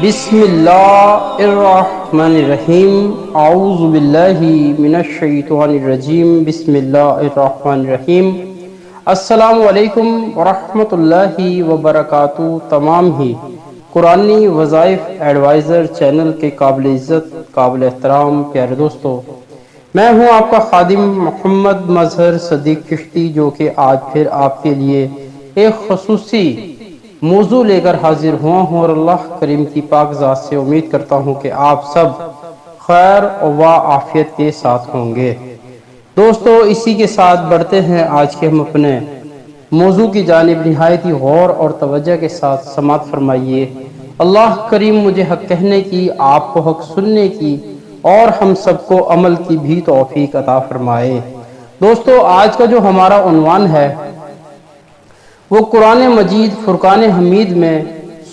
بسم اللہ الرحمن الرحیم اعوذ باللہ من الشیطان الرجیم بسم اللہ الرحمن الرحیم۔ السلام علیکم ورحمۃ اللہ وبرکاتہ۔ تمام ہی قرآنی وظائف ایڈوائزر چینل کے قابل عزت قابل احترام پیارے دوستو، میں ہوں آپ کا خادم محمد مظہر صدیق چشتی، جو کہ آج پھر آپ کے لیے ایک خصوصی موضوع لے کر حاضر ہوا ہوں، اور اللہ کریم کی پاک ذات سے امید کرتا ہوں کہ آپ سب خیر و عافیت کے ساتھ ہوں گے۔ دوستو، اسی کے ساتھ بڑھتے ہیں آج کے ہم اپنے موضوع کی جانب۔ نہایت ہی غور اور توجہ کے ساتھ سماعت فرمائیے۔ اللہ کریم مجھے حق کہنے کی، آپ کو حق سننے کی، اور ہم سب کو عمل کی بھی توفیق عطا فرمائے۔ دوستو، آج کا جو ہمارا عنوان ہے وہ قرآن مجید فرقان حمید میں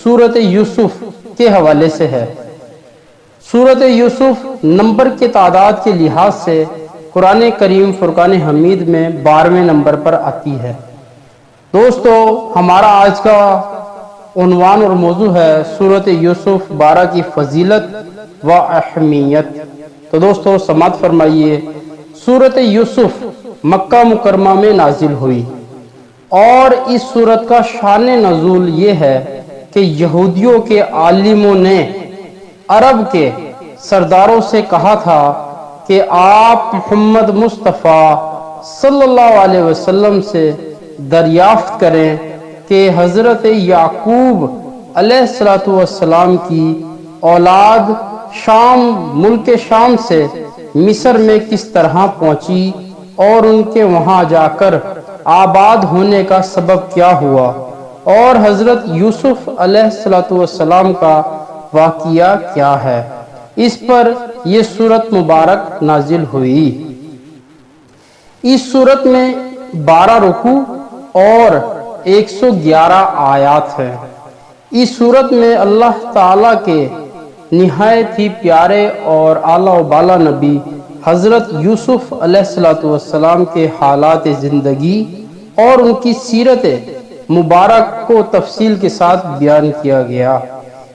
سورۃ یوسف کے حوالے سے ہے۔ سورۃ یوسف نمبر کے تعداد کے لحاظ سے قرآن کریم فرقان حمید میں 12ویں نمبر پر آتی ہے۔ دوستو، ہمارا آج کا عنوان اور موضوع ہے سورۃ یوسف 12 کی فضیلت و اہمیت۔ تو دوستو سماعت فرمائیے۔ سورۃ یوسف مکہ مکرمہ میں نازل ہوئی، اور اس سورت کا شان نزول یہ ہے کہ یہودیوں کے عالموں نے عرب کے سرداروں سے کہا تھا کہ آپ محمد مصطفیٰ صلی اللہ علیہ وسلم سے دریافت کریں کہ حضرت یعقوب علیہ السلام کی اولاد ملک شام سے مصر میں کس طرح پہنچی، اور ان کے وہاں جا کر آباد ہونے کا سبب کیا ہوا، اور حضرت یوسف علیہ السلام کا واقعہ کیا ہے۔ اس پر یہ سورت مبارک نازل ہوئی۔ اس سورت میں 12 رکوع اور 111 آیات ہیں۔ اس سورت میں اللہ تعالیٰ کے نہایت ہی پیارے اور اعلیٰ و بالا نبی حضرت یوسف علیہ السلام کے حالات زندگی اور ان کی سیرت مبارک کو تفصیل کے ساتھ بیان کیا گیا۔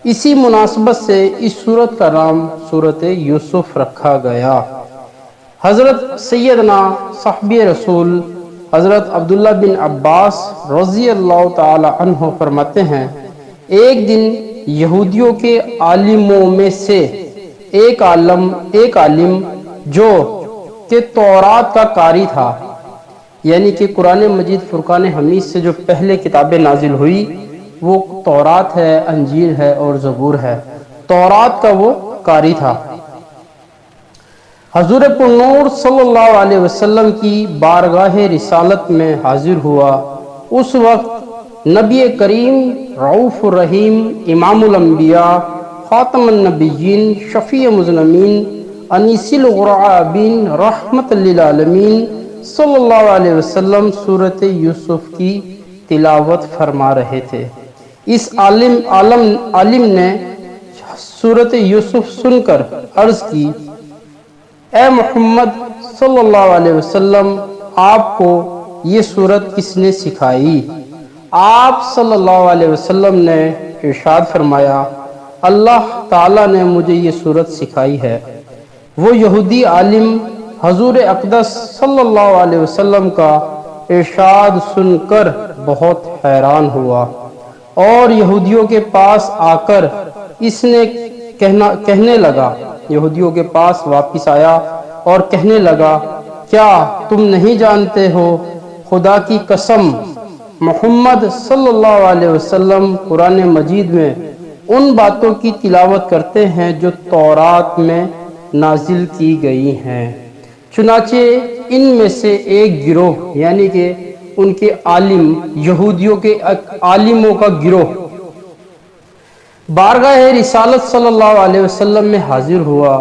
اسی مناسبت سے اس سورت کا نام سورۃ یوسف رکھا گیا۔ حضرت سیدنا صحابی رسول حضرت عبداللہ بن عباس رضی اللہ تعالی عنہ فرماتے ہیں، ایک دن یہودیوں کے عالموں میں سے ایک عالم جو کہ تورات کا قاری تھا، یعنی کہ قرآن مجید فرقان حمید سے جو پہلے کتابیں نازل ہوئی وہ تورات ہے، انجیل ہے اور زبور ہے۔ تورات کا وہ قاری تھا۔ حضور پرنور صلی اللہ علیہ وسلم کی بارگاہ رسالت میں حاضر ہوا۔ اس وقت نبی کریم رؤوف الرحیم، امام الانبیاء، خاتم النبیین، شفیع مذنبین، انیس الغرابین، رحمت للعالمین صلی اللہ علیہ وسلم سورۃ یوسف کی تلاوت فرما رہے تھے۔ اس عالم نے سورۃ یوسف سن کر عرض کی، اے محمد صلی اللہ علیہ وسلم، آپ کو یہ سورت کس نے سکھائی؟ آپ صلی اللہ علیہ وسلم نے ارشاد فرمایا، اللہ تعالیٰ نے مجھے یہ سورت سکھائی ہے۔ وہ یہودی عالم حضور اقدس صلی اللہ علیہ وسلم کا ارشاد سن کر بہت حیران ہوا، اور یہودیوں کے پاس آ کر اس نے کہنے لگا، یہودیوں کے پاس واپس آیا اور کہنے لگا، کیا تم نہیں جانتے ہو، خدا کی قسم محمد صلی اللہ علیہ وسلم قرآن مجید میں ان باتوں کی تلاوت کرتے ہیں جو تورات میں نازل کی گئی ہیں۔ چنانچہ ان میں سے ایک گروہ، یعنی کہ ان کے عالم، یہودیوں کے عالموں کا گروہ بارگاہ رسالت صلی اللہ علیہ وسلم میں حاضر ہوا،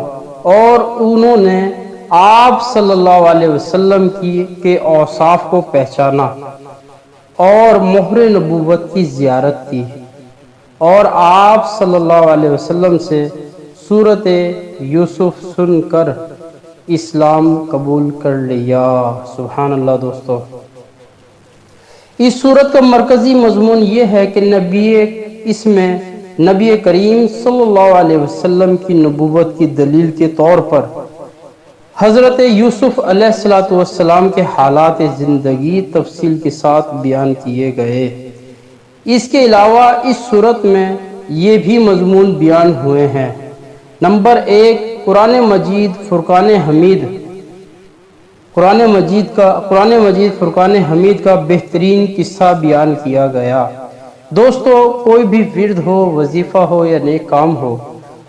اور انہوں نے آپ صلی اللہ علیہ وسلم کے اوصاف کو پہچانا اور مہر نبوت کی زیارت کی، اور آپ صلی اللہ علیہ وسلم سے سورۃ یوسف سن کر اسلام قبول کر لیا۔ سبحان اللہ۔ دوستو، اس سورت کا مرکزی مضمون یہ ہے کہ نبی اس میں نبی کریم صلی اللہ علیہ وسلم کی نبوت کی دلیل کے طور پر حضرت یوسف علیہ السلام کے حالات زندگی تفصیل کے ساتھ بیان کیے گئے۔ اس کے علاوہ اس صورت میں یہ بھی مضمون بیان ہوئے ہیں۔ نمبر 1، قرآن مجید فرقان حمید کا بہترین قصہ بیان کیا گیا۔ دوستو، کوئی بھی ورد ہو، وظیفہ ہو یا نیک کام ہو،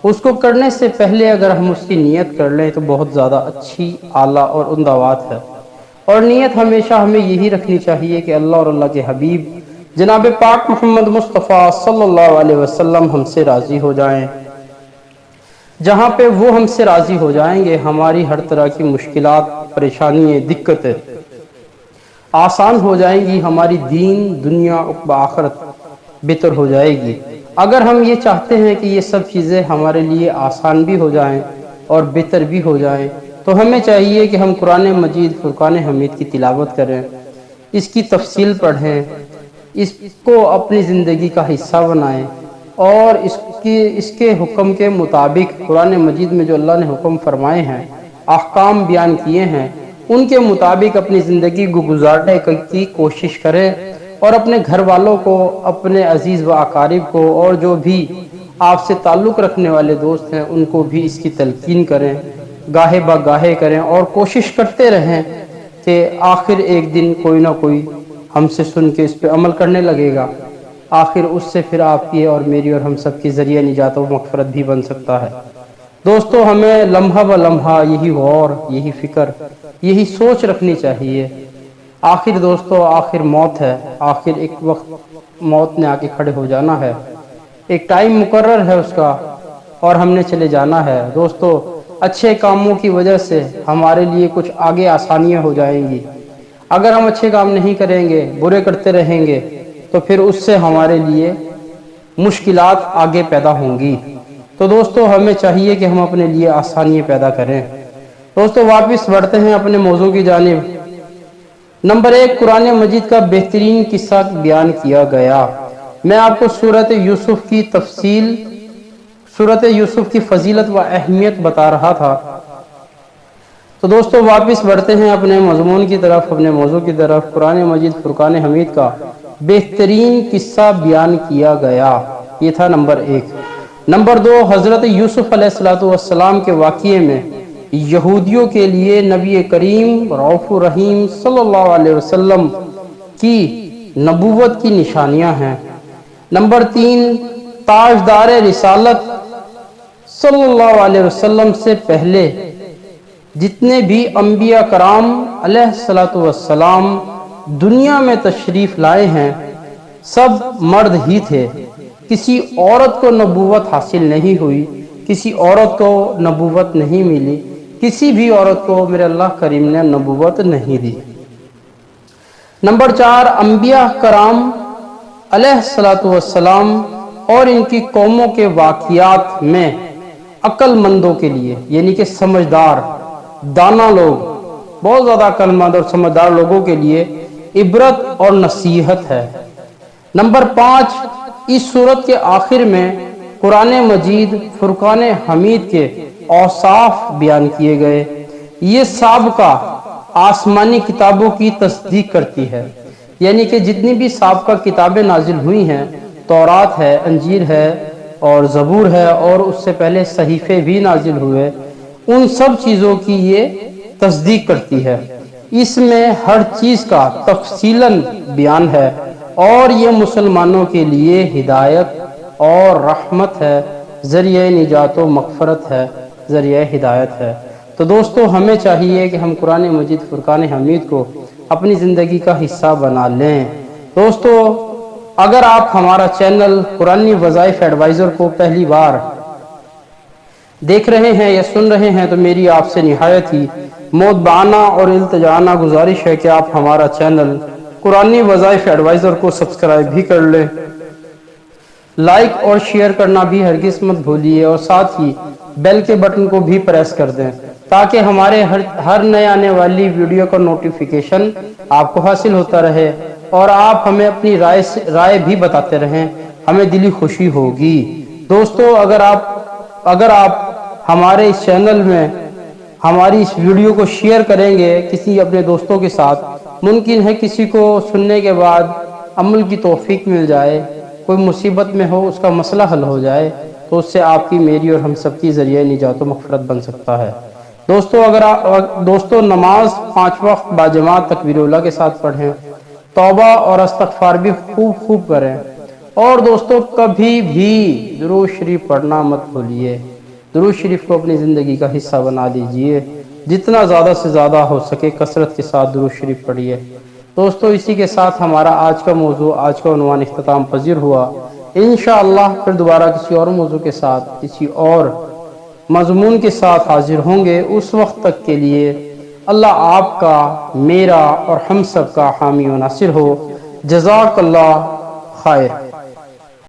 اس کو کرنے سے پہلے اگر ہم اس کی نیت کر لیں تو بہت زیادہ اچھی، اعلیٰ اور عمدہ بات ہے۔ اور نیت ہمیشہ ہمیں یہی رکھنی چاہیے کہ اللہ اور اللہ کے حبیب جناب پاک محمد مصطفیٰ صلی اللہ علیہ وسلم ہم سے راضی ہو جائیں۔ جہاں پہ وہ ہم سے راضی ہو جائیں گے، ہماری ہر طرح کی مشکلات، پریشانیاں، دقتیں آسان ہو جائیں گی، ہماری دین، دنیا، عقبہ آخرت بہتر ہو جائے گی۔ اگر ہم یہ چاہتے ہیں کہ یہ سب چیزیں ہمارے لیے آسان بھی ہو جائیں اور بہتر بھی ہو جائیں، تو ہمیں چاہیے کہ ہم قرآن مجید فرقان حمید کی تلاوت کریں، اس کی تفصیل پڑھیں، اس کو اپنی زندگی کا حصہ بنائیں، اور اس کے حکم کے مطابق قرآن مجید میں جو اللہ نے حکم فرمائے ہیں، احکام بیان کیے ہیں، ان کے مطابق اپنی زندگی کو گزارنے کی کوشش کریں، اور اپنے گھر والوں کو، اپنے عزیز و اقارب کو، اور جو بھی آپ سے تعلق رکھنے والے دوست ہیں ان کو بھی اس کی تلقین کریں، گاہے بگاہے کریں، اور کوشش کرتے رہیں کہ آخر ایک دن کوئی نہ کوئی ہم سے سن کے اس پہ عمل کرنے لگے گا۔ آخر اس سے پھر آپ کی اور میری اور ہم سب کی ذریعہ نجات و مغفرت بھی بن سکتا ہے۔ دوستو، ہمیں لمحہ ب لمحہ یہی غور، یہی فکر، یہی سوچ رکھنی چاہیے۔ آخر دوستو، آخر موت ہے، آخر ایک وقت موت نے آ کے کھڑے ہو جانا ہے، ایک ٹائم مقرر ہے اس کا، اور ہم نے چلے جانا ہے۔ دوستو، اچھے کاموں کی وجہ سے ہمارے لیے کچھ آگے آسانیاں ہو جائیں گی۔ اگر ہم اچھے کام نہیں کریں گے، برے کرتے رہیں گے، تو پھر اس سے ہمارے لیے مشکلات آگے پیدا ہوں گی۔ تو دوستو، ہمیں چاہیے کہ ہم اپنے لیے آسانیاں پیدا کریں۔ دوستو، واپس بڑھتے ہیں اپنے موضوع کی جانب۔ نمبر 1، قرآن مجید کا بہترین قصہ بیان کیا گیا۔ میں آپ کو سورۃ یوسف کی فضیلت و اہمیت بتا رہا تھا۔ تو دوستو، واپس بڑھتے ہیں اپنے مضمون کی طرف، اپنے موضوع کی طرف۔ قرآن مجید فرقان حمید کا بہترین قصہ بیان کیا گیا، یہ تھا نمبر 1۔ نمبر 2، حضرت یوسف علیہ السلام کے واقعے میں یہودیوں کے لیے نبی کریم رؤوف الرحیم صلی اللہ علیہ وسلم کی نبوت کی نشانیاں ہیں۔ نمبر 3، تاجدار رسالت صلی اللہ علیہ وسلم سے پہلے جتنے بھی انبیاء کرام علیہ السلام دنیا میں تشریف لائے ہیں، سب مرد ہی تھے۔ کسی عورت کو نبوت حاصل نہیں ہوئی، کسی عورت کو نبوت نہیں ملی، کسی بھی عورت کو میرے اللہ کریم نے نبوت نہیں دی۔ نمبر 4، انبیاء کرام علیہ السلام اور ان کی قوموں کے واقعات میں عقل مندوں کے لیے، یعنی کہ سمجھدار، دانا لوگ، بہت زیادہ عقل مند اور سمجھدار لوگوں کے لیے عبرت اور نصیحت ہے۔ نمبر 5، اس سورت کے آخر میں قرآن مجید فرقان حمید کے اوصاف بیان کیے گئے۔ یہ سابقہ آسمانی کتابوں کی تصدیق کرتی ہے، یعنی کہ جتنی بھی سابقہ کتابیں نازل ہوئی ہیں، تورات ہے، انجیل ہے اور زبور ہے، اور اس سے پہلے صحیفے بھی نازل ہوئے، ان سب چیزوں کی یہ تصدیق کرتی ہے۔ اس میں ہر چیز کا تفصیلاً بیان ہے، اور یہ مسلمانوں کے لیے ہدایت اور رحمت ہے، ذریعہ نجات و مغفرت ہے، ذریعہ ہدایت ہے۔ تو دوستو، ہمیں چاہیے کہ ہم قرآن مجید فرقان حمید کو اپنی زندگی کا حصہ بنا لیں۔ دوستو، اگر آپ ہمارا چینل قرآنی وظائف ایڈوائزر کو پہلی بار دیکھ رہے ہیں یا سن رہے ہیں، تو میری آپ سے نہایت ہی مودبانہ اور التجانہ گزارش ہے کہ آپ ہمارا چینل قرآنی وظائف ایڈوائزر کو سبسکرائب بھی کر لیں، لائک اور شیئر کرنا بھی ہرگز مت بھولیے، اور ساتھ ہی بیل کے بٹن کو بھی پریس کر دیں تاکہ ہمارے ہر نئے آنے والی ویڈیو کا نوٹیفیکیشن آپ کو حاصل ہوتا رہے، اور آپ ہمیں اپنی رائے بھی بتاتے رہیں ہمیں دلی خوشی ہوگی۔ دوستو اگر آپ ہمارے اس چینل میں ہماری اس ویڈیو کو شیئر کریں گے کسی اپنے دوستوں کے ساتھ، ممکن ہے کسی کو سننے کے بعد عمل کی توفیق مل جائے، کوئی مصیبت میں ہو اس کا مسئلہ حل ہو جائے، تو اس سے آپ کی، میری اور ہم سب کی ذریعہ نجات و مغفرت بن سکتا ہے۔ دوستو نماز 5 وقت باجماعت تکبیر اولیٰ کے ساتھ پڑھیں، توبہ اور استغفار بھی خوب کریں، اور دوستو کبھی بھی درود شریف پڑھنا مت بھولیے۔ درود شریف کو اپنی زندگی کا حصہ بنا لیجئے، جتنا زیادہ سے زیادہ ہو سکے کثرت کے ساتھ درود شریف پڑھیے۔ دوستو اسی کے ساتھ ہمارا آج کا موضوع، آج کا عنوان اختتام پذیر ہوا۔ انشاءاللہ پھر دوبارہ کسی اور موضوع کے ساتھ، کسی اور مضمون کے ساتھ حاضر ہوں گے۔ اس وقت تک کے لیے اللہ آپ کا، میرا اور ہم سب کا حامی و ناصر ہو۔ جزاک اللہ خیر۔